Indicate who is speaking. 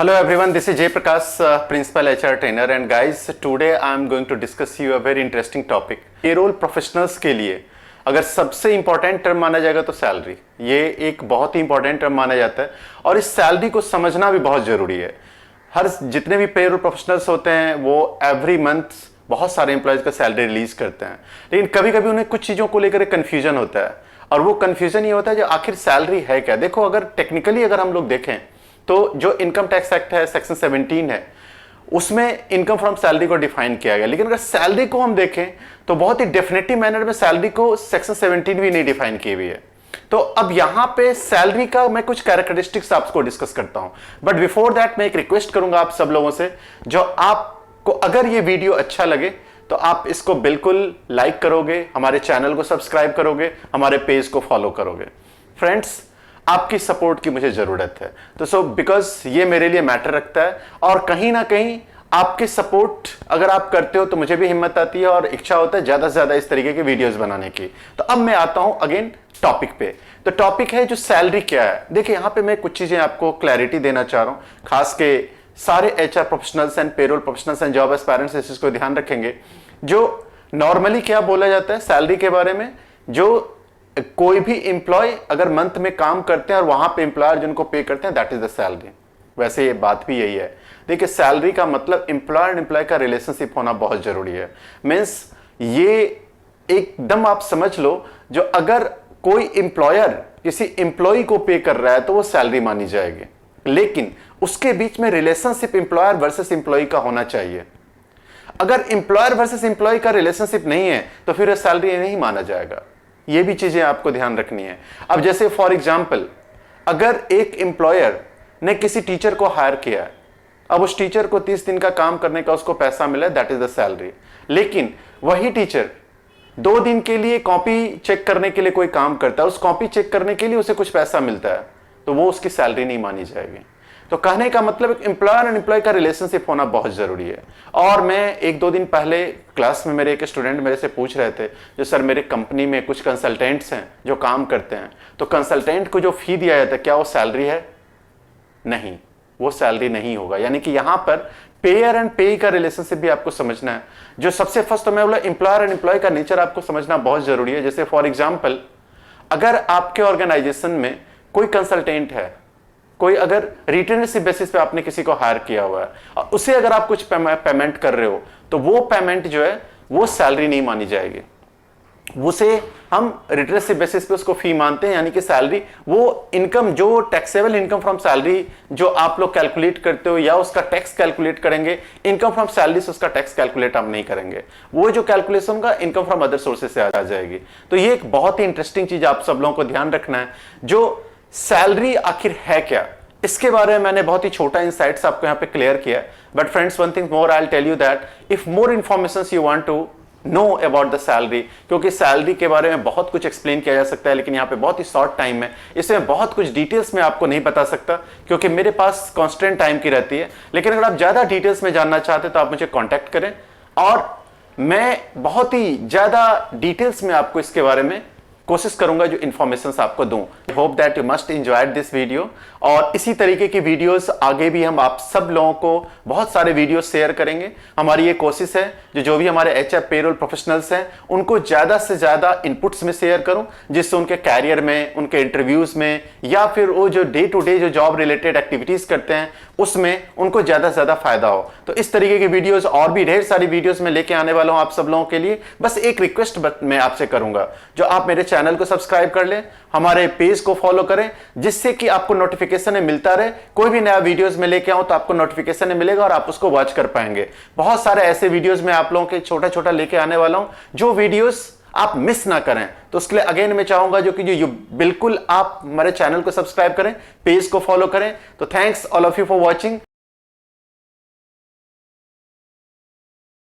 Speaker 1: Hello everyone, this is Jay Prakash, Principal HR Trainer, and guys, today I am going to discuss you a very interesting topic. Payroll professionals के लिए अगर सबसे important term माना जाएगा तो salary, ये एक बहुत ही इंपॉर्टेंट टर्म माना जाता है और इस सैलरी को समझना भी बहुत जरूरी है। हर जितने भी पेरोल प्रोफेशनल्स होते हैं वो एवरी मंथ बहुत सारे एम्प्लॉयज का सैलरी रिलीज करते हैं, लेकिन कभी कभी उन्हें कुछ चीज़ों को लेकर कन्फ्यूजन होता है और वो कन्फ्यूजन ये होता है जो आखिर सैलरी है क्या। देखो, अगर टेक्निकली अगर हम लोग देखें तो जो इनकम टैक्स एक्ट है सेक्शन 17 है, उसमें इनकम फ्रॉम सैलरी को डिफाइन किया गया, लेकिन अगर सैलरी को हम देखें तो बहुत ही डेफिनेटिव मैनर में सैलरी को सेक्शन 17 भी नहीं डिफाइन की हुई है। तो अब यहां पे सैलरी का मैं कुछ कैरेक्टरिस्टिक्स आपको डिस्कस करता हूं, बट बिफोर दैट मैं एक रिक्वेस्ट करूंगा आप सब लोगों से, जो आपको अगर ये वीडियो अच्छा लगे तो आप इसको बिल्कुल लाइक करोगे, हमारे चैनल को सब्सक्राइब करोगे, हमारे पेज को फॉलो करोगे। फ्रेंड्स, आपकी सपोर्ट की मुझे जरूरत है, तो बिकॉज ये मेरे लिए मैटर रखता है और कहीं ना कहीं आपकी सपोर्ट अगर आप करते हो तो मुझे भी हिम्मत आती है और इच्छा होता है ज्यादा से ज्यादा इस तरीके के वीडियोस बनाने की। तो अब मैं आता हूं अगेन टॉपिक पे। तो टॉपिक है जो सैलरी क्या है। देखिए, यहां पे मैं कुछ चीजें आपको क्लैरिटी देना चाह रहा हूं, खास के सारे HR professionals and payroll professionals and job aspirants इस चीज को ध्यान रखेंगे। जो नॉर्मली क्या बोला जाता है सैलरी के बारे में, जो कोई भी एम्प्लॉय अगर मंथ में काम करते हैं और वहां पे एम्प्लॉयर जिनको पे करते हैं दैट इज द सैलरी। वैसे ये बात भी यही है। देखिए, सैलरी का मतलब एम्प्लॉयर एंड एम्प्लॉय का रिलेशनशिप होना बहुत जरूरी है। मीन्स ये एकदम आप समझ लो, जो अगर कोई एम्प्लॉयर किसी एम्प्लॉय को पे कर रहा है तो वो सैलरी मानी जाएगी, लेकिन उसके बीच में रिलेशनशिप एम्प्लॉयर वर्सेस एम्प्लॉय का होना चाहिए। अगर एम्प्लॉयर वर्सेस एम्प्लॉय का रिलेशनशिप नहीं है तो फिर सैलरी नहीं माना जाएगा। ये भी चीजें आपको ध्यान रखनी है। अब जैसे फॉर एग्जाम्पल, अगर एक एम्प्लॉयर ने किसी टीचर को हायर किया, अब उस टीचर को 30 दिन का काम करने का उसको पैसा मिला, दैट इज द सैलरी। लेकिन वही टीचर 2 दिन के लिए कॉपी चेक करने के लिए कोई काम करता है, उस कॉपी चेक करने के लिए उसे कुछ पैसा मिलता है, तो वो उसकी सैलरी नहीं मानी जाएगी। तो कहने का मतलब एम्प्लॉयर एंड एम्प्लॉय का रिलेशनशिप होना बहुत जरूरी है। और मैं 1-2 दिन पहले क्लास में मेरे एक स्टूडेंट मेरे से पूछ रहे थे, जो सर मेरे कंपनी में कुछ कंसल्टेंट्स हैं जो काम करते हैं, तो कंसल्टेंट को जो फी दिया जाता है क्या वो सैलरी है? नहीं, वो सैलरी नहीं होगा। यानी कि यहां पर पेयर एंड पे का रिलेशनशिप भी आपको समझना है। जो सबसे फर्स्ट तो मैं बोला एम्प्लॉयर एंड एम्प्लॉय का नेचर आपको समझना बहुत जरूरी है। जैसे फॉर एग्जाम्पल, अगर आपके ऑर्गेनाइजेशन में कोई कंसल्टेंट है, कोई अगर रिटर्नशिप बेसिस पे आपने किसी को हायर किया हुआ है और उसे अगर आप कुछ पेमेंट कर रहे हो, तो वो पेमेंट जो है वो सैलरी नहीं मानी जाएगी। उसे हम रिटर्नशिप बेसिस पे उसको फी मानते हैं, यानी कि सैलरी वो इनकम जो टैक्सेबल इनकम फ्रॉम सैलरी जो आप लोग कैलकुलेट करते हो या उसका टैक्स कैलकुलेट करेंगे, इनकम फ्रॉम सैलरी से उसका टैक्स कैलकुलेट आप नहीं करेंगे, वो जो कैलकुलेशन का इनकम फ्रॉम अदर सोर्सेज से आ जाएगी। तो ये एक बहुत ही इंटरेस्टिंग चीज आप सब लोगों को ध्यान रखना है। जो सैलरी आखिर है क्या, इसके बारे में मैंने बहुत ही छोटा इंसाइट्स आपको यहाँ पे क्लियर किया। But friends, one thing more I will tell you that if more information you want to know about the salary, क्योंकि सैलरी के बारे में बहुत कुछ एक्सप्लेन किया जा सकता है, लेकिन यहाँ पे बहुत ही शॉर्ट टाइम है, इसमें बहुत कुछ डिटेल्स में आपको नहीं बता सकता क्योंकि मेरे पास कॉन्स्टेंट टाइम की रहती है। लेकिन अगर आप ज्यादा डिटेल्स में जानना चाहते तो आप मुझे कॉन्टैक्ट करें और मैं बहुत ही ज्यादा डिटेल्स में आपको इसके बारे में कोशिश करूंगा जो इन्फॉर्मेशन आपको दूं। I hope that you must enjoyed this video, और इसी तरीके की वीडियोस आगे भी हम आप सब लोगों को बहुत सारे वीडियोस शेयर करेंगे। हमारी ये कोशिश है जो भी हमारे एचआर पेरोल प्रोफेशनल्स हैं उनको ज्यादा से ज्यादा इनपुट्स में शेयर करूं, जिससे उनके कैरियर में, उनके इंटरव्यूज में या फिर वो जो डे टू डे जो जॉब रिलेटेड एक्टिविटीज करते हैं उसमें उनको ज्यादा से ज्यादा फायदा हो। तो इस तरीके की वीडियोस और भी ढेर सारी वीडियोस में लेके आने वाला हूं आप सब लोगों के लिए। बस एक रिक्वेस्ट मैं आपसे करूंगा, जो आप मेरे चैनल को सब्सक्राइब कर लें, हमारे पेज को फॉलो करें, जिससे कि आपको नोटिफिकेशन मिलता रहे। कोई भी नया वीडियोस में लेके आऊं तो आपको नोटिफिकेशन मिलेगा और आप उसको वॉच कर पाएंगे। बहुत सारे ऐसे वीडियोस में आप लोगों के छोटा छोटा लेके आने वाला हूं जो वीडियोस आप मिस ना करें। तो उसके लिए अगेन मैं चाहूंगा जो बिल्कुल आप हमारे चैनल को सब्सक्राइब करें, पेज को फॉलो करें। तो thanks all of you for watching.